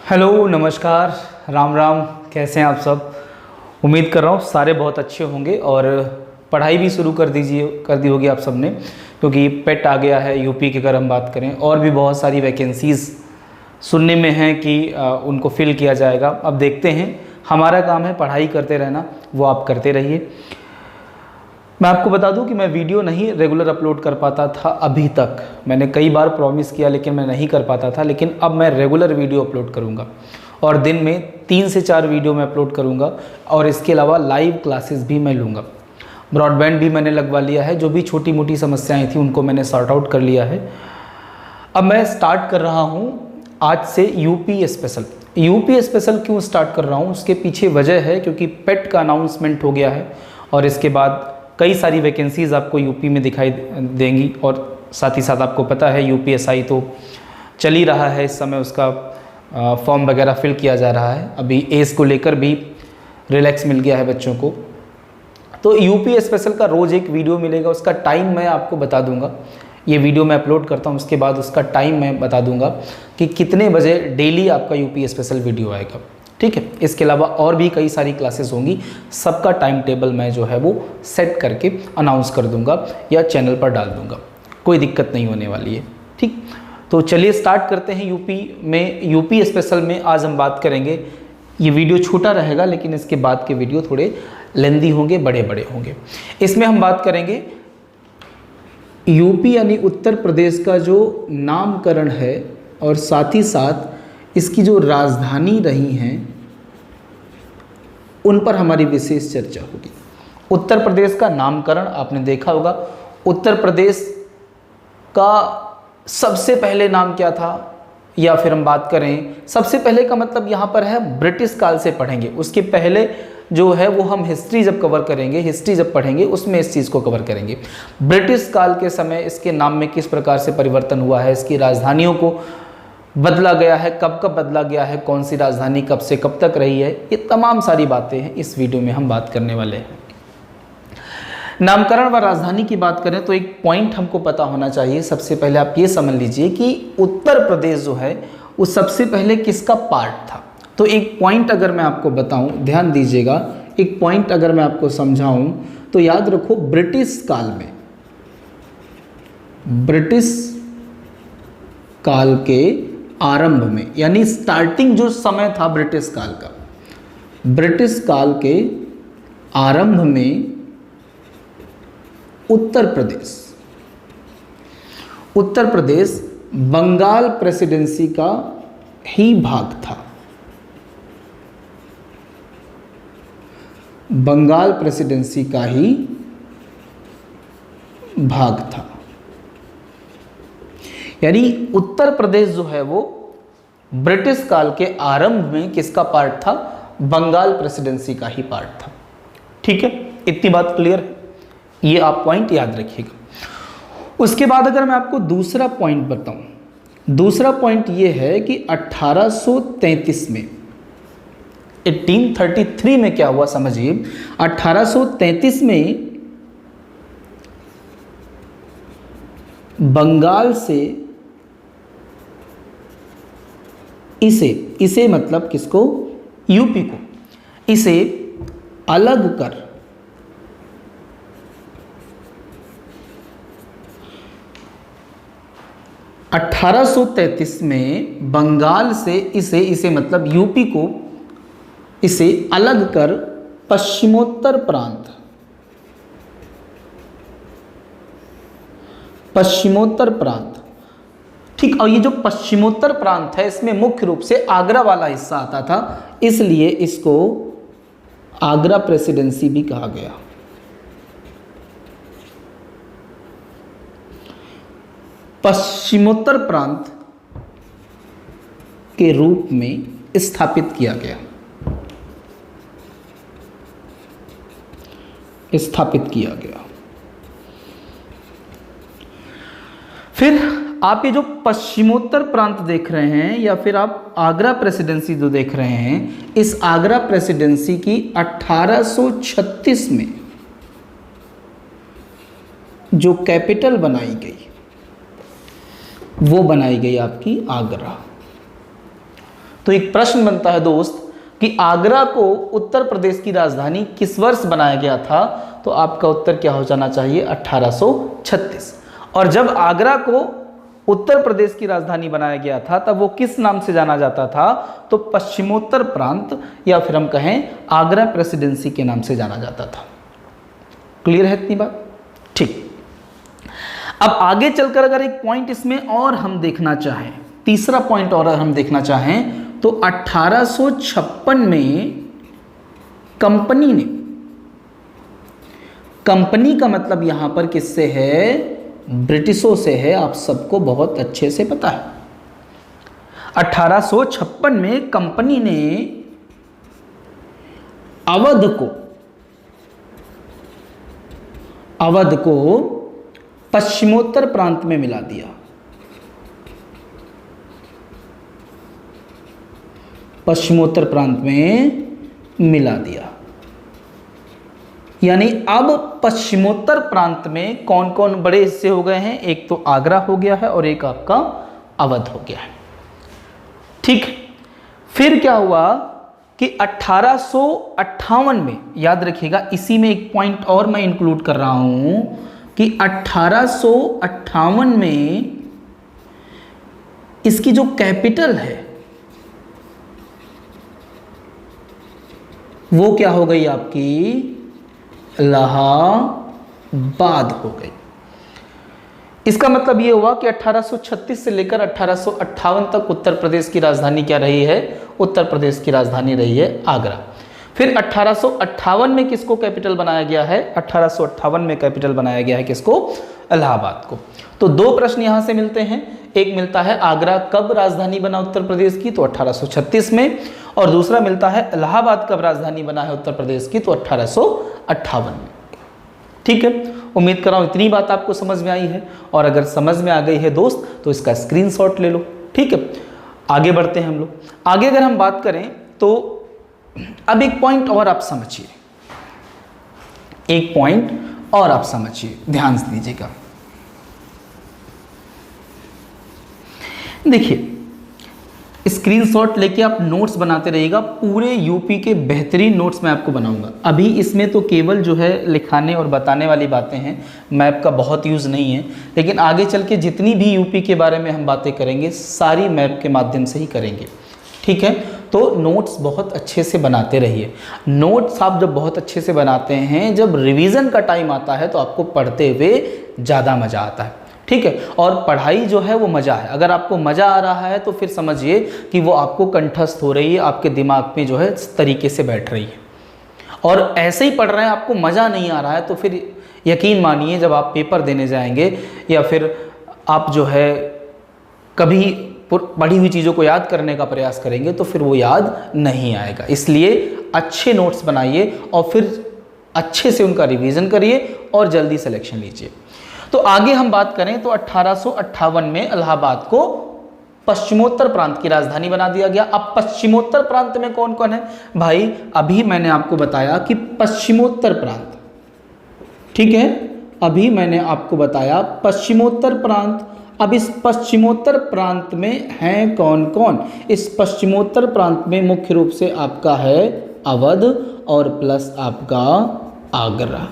Hello, नमस्कार, राम राम। कैसे हैं आप सब? उम्मीद कर रहा हूँ सारे बहुत अच्छे होंगे और पढ़ाई भी शुरू कर दी होगी आप सब ने, क्योंकि पेट आ गया है यूपी की। अगर हम बात करें और भी बहुत सारी वैकेंसीज़ सुनने में हैं कि उनको फिल किया जाएगा। अब देखते हैं, हमारा काम है पढ़ाई करते रहना, वो आप करते रहिए। मैं आपको बता दूं कि मैं वीडियो नहीं रेगुलर अपलोड कर पाता था अभी तक। मैंने कई बार प्रॉमिस किया लेकिन मैं नहीं कर पाता था, लेकिन अब मैं रेगुलर वीडियो अपलोड करूंगा और दिन में 3 से 4 वीडियो मैं अपलोड करूंगा। और इसके अलावा लाइव क्लासेस भी मैं लूँगा। ब्रॉडबैंड भी मैंने लगवा लिया है, जो भी छोटी मोटी समस्याएँ थी उनको मैंने सॉर्ट आउट कर लिया है। अब मैं स्टार्ट कर रहा हूँ आज से यूपी स्पेशल। यूपी स्पेशल क्यों स्टार्ट कर रहा हूँ, उसके पीछे वजह है क्योंकि पेट का अनाउंसमेंट हो गया है और इसके बाद कई सारी वैकेंसीज़ आपको यूपी में दिखाई देंगी। और साथ ही साथ आपको पता है यूपीएसआई तो चल ही रहा है इस समय, उसका फॉर्म वगैरह फिल किया जा रहा है। अभी एज को लेकर भी रिलैक्स मिल गया है बच्चों को। तो यूपी स्पेशल का रोज़ एक वीडियो मिलेगा, उसका टाइम मैं आपको बता दूंगा। ये वीडियो मैं अपलोड करता हूँ, उसके बाद उसका टाइम मैं बता दूंगा कि कितने बजे डेली आपका यूपी स्पेशल वीडियो आएगा, ठीक है। इसके अलावा और भी कई सारी क्लासेस होंगी, सबका टाइम टेबल मैं जो है वो सेट करके अनाउंस कर दूंगा या चैनल पर डाल दूंगा, कोई दिक्कत नहीं होने वाली है, ठीक। तो चलिए स्टार्ट करते हैं। यूपी स्पेशल में आज हम बात करेंगे। ये वीडियो छोटा रहेगा लेकिन इसके बाद के वीडियो थोड़े लेंदी होंगे, बड़े बड़े होंगे। इसमें हम बात करेंगे यूपी यानी उत्तर प्रदेश का जो नामकरण है और साथ ही साथ इसकी जो राजधानी रही हैं उन पर हमारी विशेष चर्चा होगी। उत्तर प्रदेश का नामकरण आपने देखा होगा। उत्तर प्रदेश का सबसे पहले नाम क्या था, या फिर हम बात करें सबसे पहले का मतलब यहाँ पर है ब्रिटिश काल से पढ़ेंगे। उसके पहले जो है वो हम हिस्ट्री जब कवर करेंगे, हिस्ट्री जब पढ़ेंगे उसमें इस चीज़ को कवर करेंगे। ब्रिटिश काल के समय इसके नाम में किस प्रकार से परिवर्तन हुआ है, इसकी राजधानियों को बदला गया है, कब कब बदला गया है, कौन सी राजधानी कब से कब तक रही है, ये तमाम सारी बातें हैं इस वीडियो में हम बात करने वाले हैं। नामकरण व राजधानी की बात करें तो एक पॉइंट हमको पता होना चाहिए। सबसे पहले आप ये समझ लीजिए कि उत्तर प्रदेश जो है वो सबसे पहले किसका पार्ट था। तो एक पॉइंट अगर मैं आपको बताऊं, ध्यान दीजिएगा, एक पॉइंट अगर मैं आपको समझाऊं तो याद रखो, ब्रिटिश काल में, ब्रिटिश काल के आरंभ में, यानी स्टार्टिंग जो समय था ब्रिटिश काल का, ब्रिटिश काल के आरंभ में उत्तर प्रदेश बंगाल प्रेसिडेंसी का ही भाग था। बंगाल प्रेसिडेंसी का ही भाग था, यानी उत्तर प्रदेश जो है वो ब्रिटिश काल के आरंभ में किसका पार्ट था, बंगाल प्रेसिडेंसी का ही पार्ट था, ठीक है। इतनी बात क्लियर है, ये आप पॉइंट याद रखिएगा। उसके बाद अगर मैं आपको दूसरा पॉइंट बताऊं, दूसरा पॉइंट ये है कि 1833 में, 1833 में क्या हुआ समझिए। 1833 में बंगाल से इसे मतलब किसको, यूपी को, इसे अलग कर 1833 में बंगाल से इसे मतलब यूपी को, इसे अलग कर पश्चिमोत्तर प्रांत, ठीक। और ये जो पश्चिमोत्तर प्रांत है इसमें मुख्य रूप से आगरा वाला हिस्सा आता था, इसलिए इसको आगरा प्रेसिडेंसी भी कहा गया। पश्चिमोत्तर प्रांत के रूप में स्थापित किया गया, फिर आप ये जो पश्चिमोत्तर प्रांत देख रहे हैं या फिर आप आगरा प्रेसिडेंसी जो देख रहे हैं, इस आगरा प्रेसिडेंसी की 1836 में जो कैपिटल बनाई गई वो बनाई गई आपकी आगरा। तो एक प्रश्न बनता है दोस्त कि आगरा को उत्तर प्रदेश की राजधानी किस वर्ष बनाया गया था, तो आपका उत्तर क्या हो जाना चाहिए 1836। और जब आगरा को उत्तर प्रदेश की राजधानी बनाया गया था तब वो किस नाम से जाना जाता था, तो पश्चिमोत्तर प्रांत या फिर हम कहें आगरा प्रेसिडेंसी के नाम से जाना जाता था। क्लियर है इतनी बात? ठीक। अब आगे चलकर अगर एक पॉइंट इसमें और हम देखना चाहें, तीसरा पॉइंट और हम देखना चाहें, तो 1856 में कंपनी ने, कंपनी का मतलब यहां पर किससे है, ब्रिटिशों से है, आप सबको बहुत अच्छे से पता है। 1856 में कंपनी ने अवध को पश्चिमोत्तर प्रांत में मिला दिया। पश्चिमोत्तर प्रांत में मिला दिया, यानी अब पश्चिमोत्तर प्रांत में कौन कौन बड़े हिस्से हो गए हैं, एक तो आगरा हो गया है और एक आपका अवध हो गया है। ठीक। फिर क्या हुआ कि 1858 में, याद रखिएगा इसी में एक पॉइंट और मैं इंक्लूड कर रहा हूं कि 1858 में इसकी जो कैपिटल है वो क्या हो गई आपकी, इलाहाबाद हो गई। इसका मतलब ये हुआ कि 1836 से लेकर 1858 तक उत्तर प्रदेश की राजधानी क्या रही है, उत्तर प्रदेश की राजधानी रही है आगरा। फिर 1858 में किसको कैपिटल बनाया गया है, 1858 में कैपिटल बनाया गया है किसको, इलाहाबाद को। तो दो प्रश्न यहां से मिलते हैं, एक मिलता है आगरा कब राजधानी बना उत्तर प्रदेश की, तो 1836 में, और दूसरा मिलता है इलाहाबाद कब राजधानी बना है उत्तर प्रदेश की, तो 1858 में। ठीक है, उम्मीद कर रहा हूं इतनी बात आपको समझ में आई है, और अगर समझ में आ गई है दोस्त तो इसका स्क्रीनशॉट ले लो। ठीक है, आगे बढ़ते हैं हम लोग। आगे अगर हम बात करें तो अब एक पॉइंट और आप समझिए, एक पॉइंट और आप समझिए, ध्यान से दीजिएगा। देखिए, स्क्रीनशॉट लेके आप नोट्स बनाते रहिएगा, पूरे यूपी के बेहतरीन नोट्स मैं आपको बनाऊंगा। अभी इसमें तो केवल जो है लिखाने और बताने वाली बातें हैं, मैप का बहुत यूज़ नहीं है, लेकिन आगे चल के जितनी भी यूपी के बारे में हम बातें करेंगे सारी मैप के माध्यम से ही करेंगे। ठीक है, तो नोट्स बहुत अच्छे से बनाते रहिए। नोट्स आप जब बहुत अच्छे से बनाते हैं, जब रिवीजन का टाइम आता है तो आपको पढ़ते हुए ज़्यादा मज़ा आता है। ठीक है, और पढ़ाई जो है वो मज़ा है। अगर आपको मज़ा आ रहा है तो फिर समझिए कि वो आपको कंठस्थ हो रही है, आपके दिमाग में जो है इस तरीके से बैठ रही है। और ऐसे ही पढ़ रहे हैं, आपको मज़ा नहीं आ रहा है, तो फिर यकीन मानिए जब आप पेपर देने जाएंगे या फिर आप जो है कभी पढ़ी हुई चीज़ों को याद करने का प्रयास करेंगे तो फिर वो याद नहीं आएगा। इसलिए अच्छे नोट्स बनाइए और फिर अच्छे से उनका रिवीजन करिए और जल्दी सिलेक्शन लीजिए। तो आगे हम बात करें तो 1858 में इलाहाबाद को पश्चिमोत्तर प्रांत की राजधानी बना दिया गया। अब पश्चिमोत्तर प्रांत में कौन कौन है भाई, अभी मैंने आपको बताया कि पश्चिमोत्तर प्रांत, ठीक है, अभी मैंने आपको बताया पश्चिमोत्तर प्रांत। अब इस पश्चिमोत्तर प्रांत में हैं कौन कौन, इस पश्चिमोत्तर प्रांत में मुख्य रूप से आपका है अवध और प्लस आपका आगरा,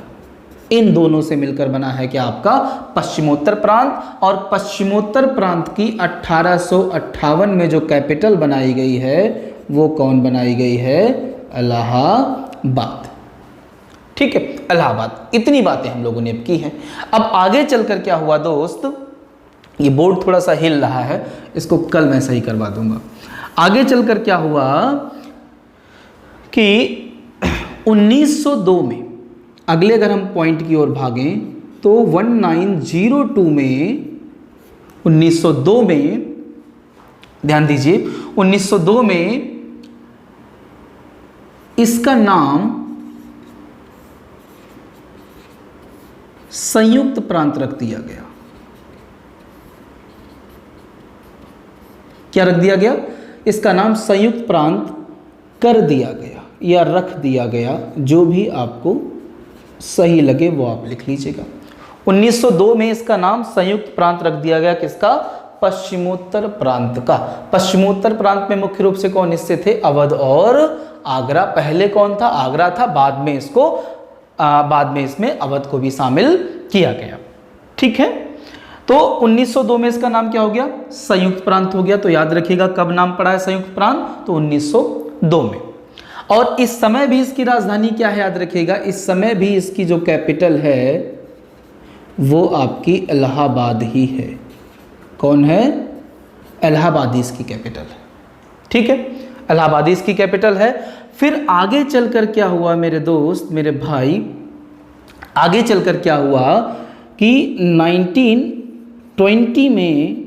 इन दोनों से मिलकर बना है क्या आपका पश्चिमोत्तर प्रांत। और पश्चिमोत्तर प्रांत की 1858 में जो कैपिटल बनाई गई है वो कौन बनाई गई है, इलाहाबाद। ठीक है, इलाहाबाद। इतनी बातें हम लोगों ने अब की हैं। अब आगे चलकर क्या हुआ दोस्त, ये बोर्ड थोड़ा सा हिल रहा है, इसको कल मैं सही करवा दूंगा। आगे चलकर क्या हुआ कि 1902 में, अगले अगर हम पॉइंट की ओर भागें तो 1902 में, 1902 में ध्यान दीजिए, 1902 में इसका नाम संयुक्त प्रांत रख दिया गया। क्या रख दिया गया, इसका नाम संयुक्त प्रांत कर दिया गया या रख दिया गया, जो भी आपको सही लगे वो आप लिख लीजिएगा। 1902 में इसका नाम संयुक्त प्रांत रख दिया गया, किसका, पश्चिमोत्तर प्रांत का। पश्चिमोत्तर प्रांत में मुख्य रूप से कौन हिस्से थे? अवध और आगरा। पहले कौन था? आगरा था, बाद में इसमें अवध को भी शामिल किया गया। ठीक है, तो 1902 में इसका नाम क्या हो गया? संयुक्त प्रांत हो गया। तो याद रखिएगा कब नाम पड़ा है संयुक्त प्रांत? तो 1902 में। और इस समय भी इसकी राजधानी क्या है? याद रखिएगा इस समय भी इसकी जो कैपिटल है वो आपकी इलाहाबाद ही है। कौन है? इलाहाबाद इसकी कैपिटल है। ठीक है, इलाहाबाद इसकी कैपिटल है। फिर आगे चलकर क्या हुआ मेरे दोस्त, मेरे भाई, आगे चलकर क्या हुआ कि 1920 में,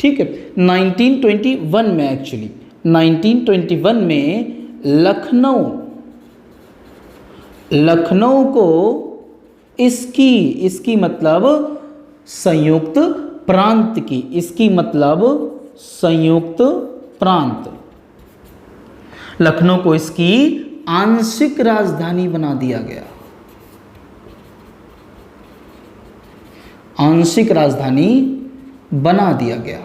ठीक है, 1921 में, एक्चुअली 1921 में लखनऊ को इसकी मतलब संयुक्त प्रांत की, इसकी मतलब संयुक्त प्रांत, लखनऊ को इसकी आंशिक राजधानी बना दिया गया। आंशिक राजधानी बना दिया गया।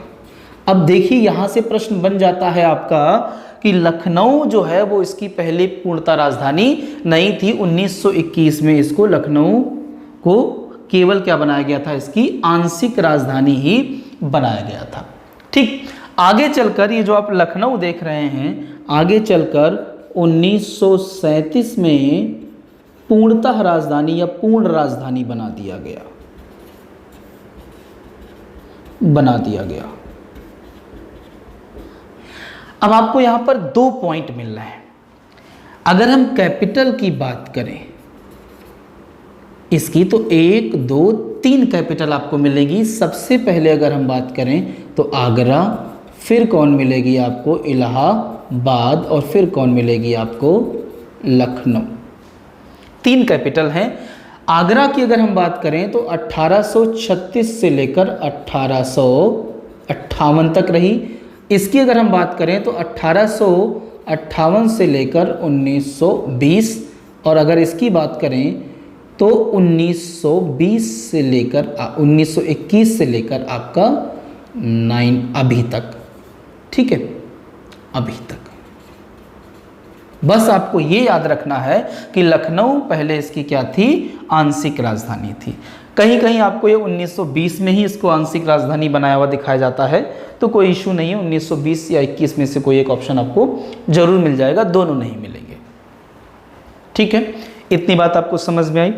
अब देखिए यहां से प्रश्न बन जाता है आपका कि लखनऊ जो है वो इसकी पहले पूर्णतः राजधानी नहीं थी। 1921 में इसको लखनऊ को केवल क्या बनाया गया था? इसकी आंशिक राजधानी ही बनाया गया था। ठीक, आगे चलकर ये जो आप लखनऊ देख रहे हैं, आगे चलकर 1937 में पूर्णतः राजधानी या पूर्ण राजधानी बना दिया गया। अब आपको यहां पर 2 पॉइंट मिल रहे हैं। अगर हम कैपिटल की बात करें इसकी, तो 1, 2, 3 कैपिटल आपको मिलेगी। सबसे पहले अगर हम बात करें तो आगरा, फिर कौन मिलेगी आपको? इलाहाबाद, और फिर कौन मिलेगी आपको? लखनऊ। 3 कैपिटल हैं। आगरा की अगर हम बात करें तो 1836 से लेकर 1858 तक रही। इसकी अगर हम बात करें तो 1858 से लेकर 1920, और अगर इसकी बात करें तो 1921 से लेकर आपका 9 अभी तक। ठीक है, अभी तक। बस आपको ये याद रखना है कि लखनऊ पहले इसकी क्या थी? आंशिक राजधानी थी। कहीं कहीं आपको ये 1920 में ही इसको आंशिक राजधानी बनाया हुआ दिखाया जाता है, तो कोई इशू नहीं है। 1920 या 21 में से कोई एक ऑप्शन आपको जरूर मिल जाएगा, दोनों नहीं मिलेंगे। ठीक है, इतनी बात आपको समझ में आई।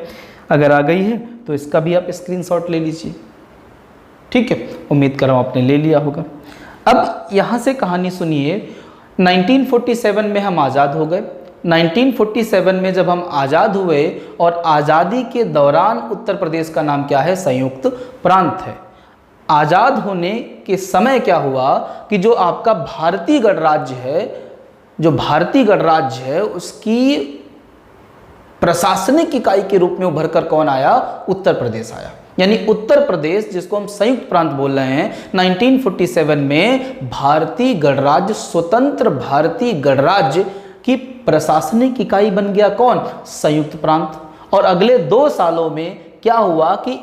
अगर आ गई है तो इसका भी आप स्क्रीनशॉट ले लीजिए। ठीक है, उम्मीद कर रहा हूँ आपने ले लिया होगा। अब यहाँ से कहानी सुनिए। 1947 में हम आज़ाद हो गए। 1947 में जब हम आज़ाद हुए, और आज़ादी के दौरान उत्तर प्रदेश का नाम क्या है? संयुक्त प्रांत है। आज़ाद होने के समय क्या हुआ कि जो आपका भारतीय गणराज्य है, उसकी प्रशासनिक इकाई के रूप में उभरकर कौन आया? उत्तर प्रदेश आया। यानी उत्तर प्रदेश, जिसको हम संयुक्त प्रांत बोल रहे हैं, 1947 में भारतीय गणराज्य, स्वतंत्र भारतीय गणराज्य की प्रशासनिक इकाई बन गया। कौन? संयुक्त प्रांत। और अगले 2 सालों में क्या हुआ कि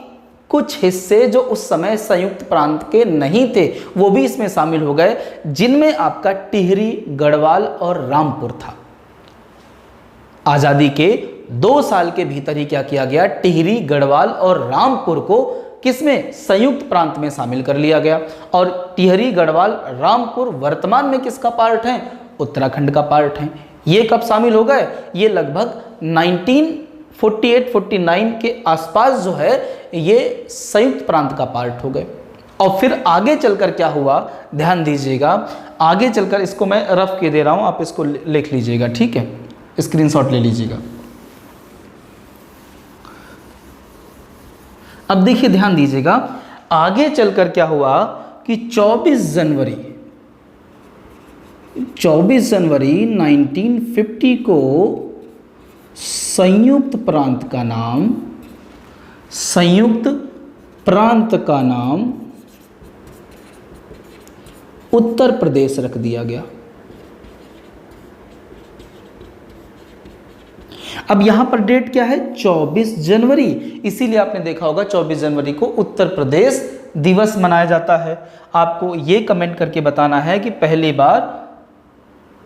कुछ हिस्से जो उस समय संयुक्त प्रांत के नहीं थे वो भी इसमें शामिल हो गए, जिनमें आपका टिहरी, गढ़वाल और रामपुर था। आजादी के 2 साल के भीतर ही क्या किया गया? टिहरी, गढ़वाल और रामपुर को किसमें? संयुक्त प्रांत में शामिल कर लिया गया। और टिहरी, गढ़वाल, रामपुर वर्तमान में किसका पार्ट है? उत्तराखंड का पार्ट है। ये कब शामिल हो गए? ये लगभग 1948-49 के आसपास जो है ये संयुक्त प्रांत का पार्ट हो गए। और फिर आगे चलकर क्या हुआ, ध्यान दीजिएगा। आगे चलकर, इसको मैं रफ के दे रहा हूं, आप इसको लिख लीजिएगा। ठीक है, स्क्रीनशॉट ले लीजिएगा। अब देखिए, ध्यान दीजिएगा, आगे चलकर क्या हुआ कि 24 जनवरी 1950 को संयुक्त प्रांत का नाम उत्तर प्रदेश रख दिया गया। अब यहां पर डेट क्या है? 24 जनवरी। इसीलिए आपने देखा होगा 24 जनवरी को उत्तर प्रदेश दिवस मनाया जाता है? आपको ये कमेंट करके बताना है कि पहली बार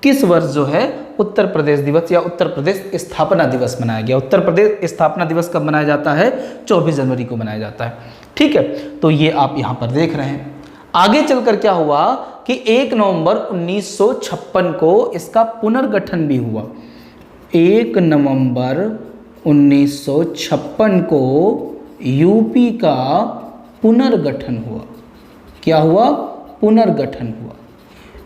किस वर्ष जो है उत्तर प्रदेश दिवस या उत्तर प्रदेश स्थापना दिवस मनाया गया। उत्तर प्रदेश स्थापना दिवस कब मनाया जाता है? 24 जनवरी को मनाया जाता है। ठीक है, तो ये आप यहाँ पर देख रहे हैं। आगे चलकर क्या हुआ कि 1 नवंबर 1956 को इसका पुनर्गठन भी हुआ। 1 नवंबर 1956 को यूपी का पुनर्गठन हुआ। क्या हुआ? पुनर्गठन हुआ।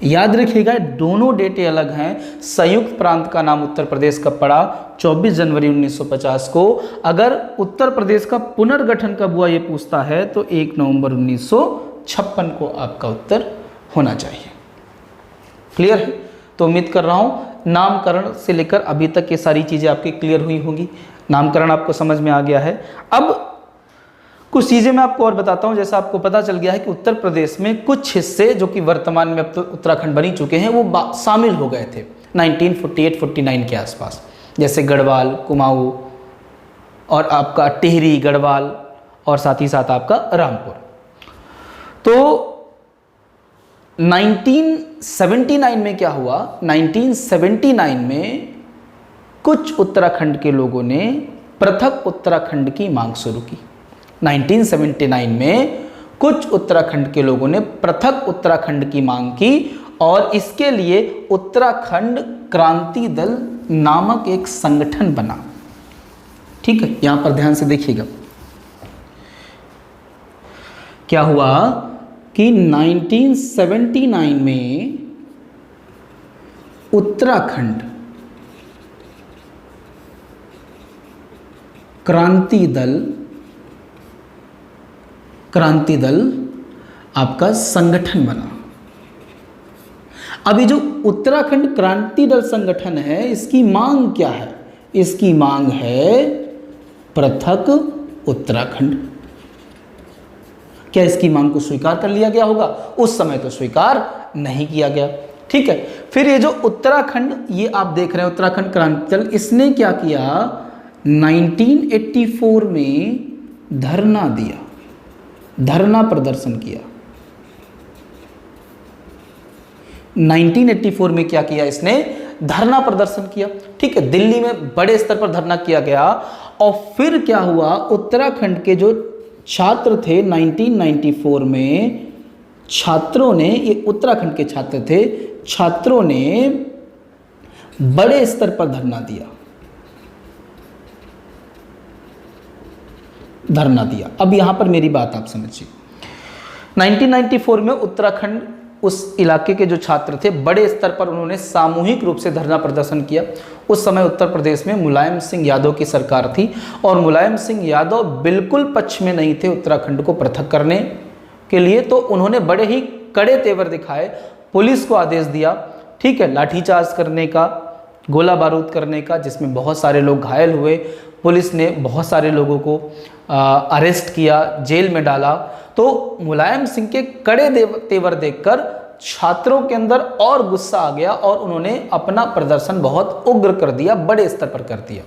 याद रखिएगा, दोनों डेटें अलग हैं। संयुक्त प्रांत का नाम उत्तर प्रदेश का पड़ा 24 जनवरी 1950 को। अगर उत्तर प्रदेश का पुनर्गठन कब हुआ ये पूछता है तो 1 नवंबर 1956 को आपका उत्तर होना चाहिए। क्लियर है? तो उम्मीद कर रहा हूँ नामकरण से लेकर अभी तक ये सारी चीज़ें आपकी क्लियर हुई होंगी। नामकरण आपको समझ में आ गया है। अब कुछ चीज़ें मैं आपको और बताता हूँ। जैसा आपको पता चल गया है कि उत्तर प्रदेश में कुछ हिस्से जो कि वर्तमान में अब तो उत्तराखंड बनी चुके हैं वो शामिल हो गए थे 1948-49 के आसपास, जैसे गढ़वाल, कुमाऊँ और आपका टिहरी, गढ़वाल और साथ ही साथ आपका रामपुर। तो 1979 में क्या हुआ? 1979 में कुछ उत्तराखंड के लोगों ने पृथक उत्तराखंड की मांग शुरू की। 1979 में कुछ उत्तराखंड के लोगों ने पृथक उत्तराखंड की मांग की और इसके लिए उत्तराखंड क्रांति दल नामक एक संगठन बना। ठीक है, यहां पर ध्यान से देखिएगा। क्या हुआ कि 1979 में उत्तराखंड क्रांति दल आपका संगठन बना। अभी जो उत्तराखंड क्रांति दल संगठन है इसकी मांग क्या है? इसकी मांग है पृथक उत्तराखंड। क्या इसकी मांग को स्वीकार कर लिया गया होगा? उस समय तो स्वीकार नहीं किया गया। ठीक है, फिर ये जो उत्तराखंड, ये आप देख रहे हैं उत्तराखंड क्रांति दल, इसने क्या किया? 1984 में धरना दिया, धरना प्रदर्शन किया। 1984 में क्या किया इसने? धरना प्रदर्शन किया। ठीक है, दिल्ली में बड़े स्तर पर धरना किया गया। और फिर क्या हुआ? उत्तराखंड के जो छात्र थे 1994 में, छात्रों ने, ये उत्तराखंड के छात्र थे, छात्रों ने बड़े स्तर पर धरना दिया, धरना दिया। अब यहां पर मेरी बात आप समझिए। 1994 में उत्तराखंड उस इलाके के जो छात्र थे बड़े स्तर पर उन्होंने सामूहिक रूप से धरना प्रदर्शन किया। उस समय उत्तर प्रदेश में मुलायम सिंह यादव की सरकार थी और मुलायम सिंह यादव बिल्कुल पक्ष में नहीं थे उत्तराखंड को पृथक करने के लिए। तो उन्होंने बड़े ही कड़े तेवर दिखाए, पुलिस को आदेश दिया, ठीक है, लाठीचार्ज करने का, गोला बारूद करने का, जिसमें बहुत सारे लोग घायल हुए। पुलिस ने बहुत सारे लोगों को अरेस्ट किया, जेल में डाला। तो मुलायम सिंह के कड़े तेवर देखकर छात्रों के अंदर और गुस्सा आ गया और उन्होंने अपना प्रदर्शन बहुत उग्र कर दिया, बड़े स्तर पर कर दिया,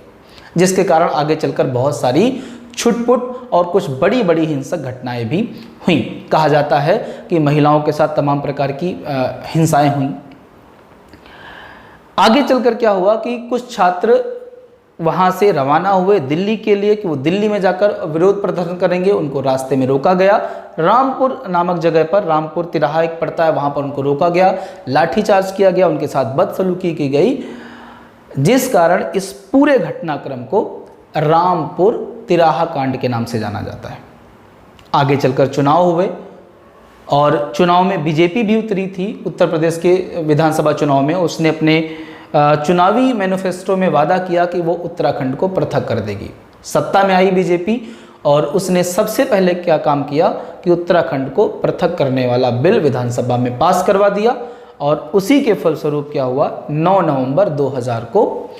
जिसके कारण आगे चलकर बहुत सारी छुटपुट और कुछ बड़ी बड़ी हिंसक घटनाएं भी हुई। कहा जाता है कि महिलाओं के साथ तमाम प्रकार की हिंसाएं हुई। आगे चलकर क्या हुआ कि कुछ छात्र वहाँ से रवाना हुए दिल्ली के लिए कि वो दिल्ली में जाकर विरोध प्रदर्शन करेंगे। उनको रास्ते में रोका गया। रामपुर नामक जगह पर, रामपुर तिराहा एक पड़ता है, वहाँ पर उनको रोका गया, लाठीचार्ज किया गया, उनके साथ बदसलूकी की गई, जिस कारण इस पूरे घटनाक्रम को रामपुर तिराहा कांड के नाम से जाना जाता है। आगे चलकर चुनाव हुए और चुनाव में बीजेपी भी उतरी थी। उत्तर प्रदेश के विधानसभा चुनाव में उसने अपने चुनावी मैनिफेस्टो में वादा किया कि वो उत्तराखंड को पृथक कर देगी। सत्ता में आई बीजेपी और उसने सबसे पहले क्या काम किया कि उत्तराखंड को पृथक करने वाला बिल विधानसभा में पास करवा दिया। और उसी के फलस्वरूप क्या हुआ, 9 नवंबर 2000 को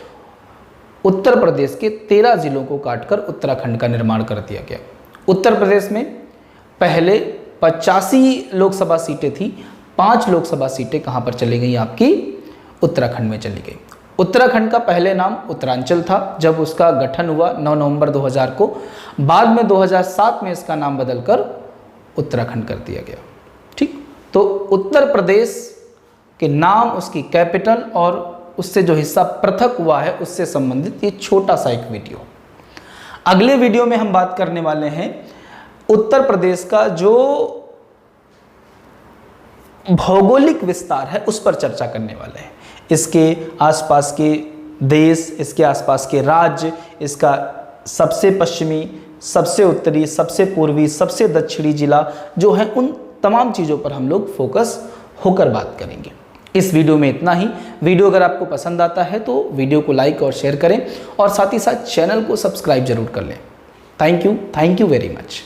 उत्तर प्रदेश के 13 जिलों को काटकर उत्तराखंड का निर्माण कर दिया गया। उत्तर प्रदेश में पहले 85 लोकसभा सीटें थी, 5 लोकसभा सीटें कहाँ पर चली गई? आपकी उत्तराखंड में चली गई। उत्तराखंड का पहले नाम उत्तरांचल था जब उसका गठन हुआ 9 नवंबर 2000 को। बाद में 2007 में इसका नाम बदलकर उत्तराखंड कर दिया गया। ठीक, तो उत्तर प्रदेश के नाम, उसकी कैपिटल और उससे जो हिस्सा पृथक हुआ है उससे संबंधित ये छोटा सा एक वीडियो। अगले वीडियो में हम बात करने वाले हैं उत्तर प्रदेश का जो भौगोलिक विस्तार है उस पर चर्चा करने वाले हैं। इसके आसपास के देश, इसके आसपास के राज्य, इसका सबसे पश्चिमी, सबसे उत्तरी, सबसे पूर्वी, सबसे दक्षिणी जिला जो है, उन तमाम चीज़ों पर हम लोग फोकस होकर बात करेंगे। इस वीडियो में इतना ही। वीडियो अगर आपको पसंद आता है तो वीडियो को लाइक और शेयर करें और साथ ही साथ चैनल को सब्सक्राइब जरूर कर लें। Thank you very much.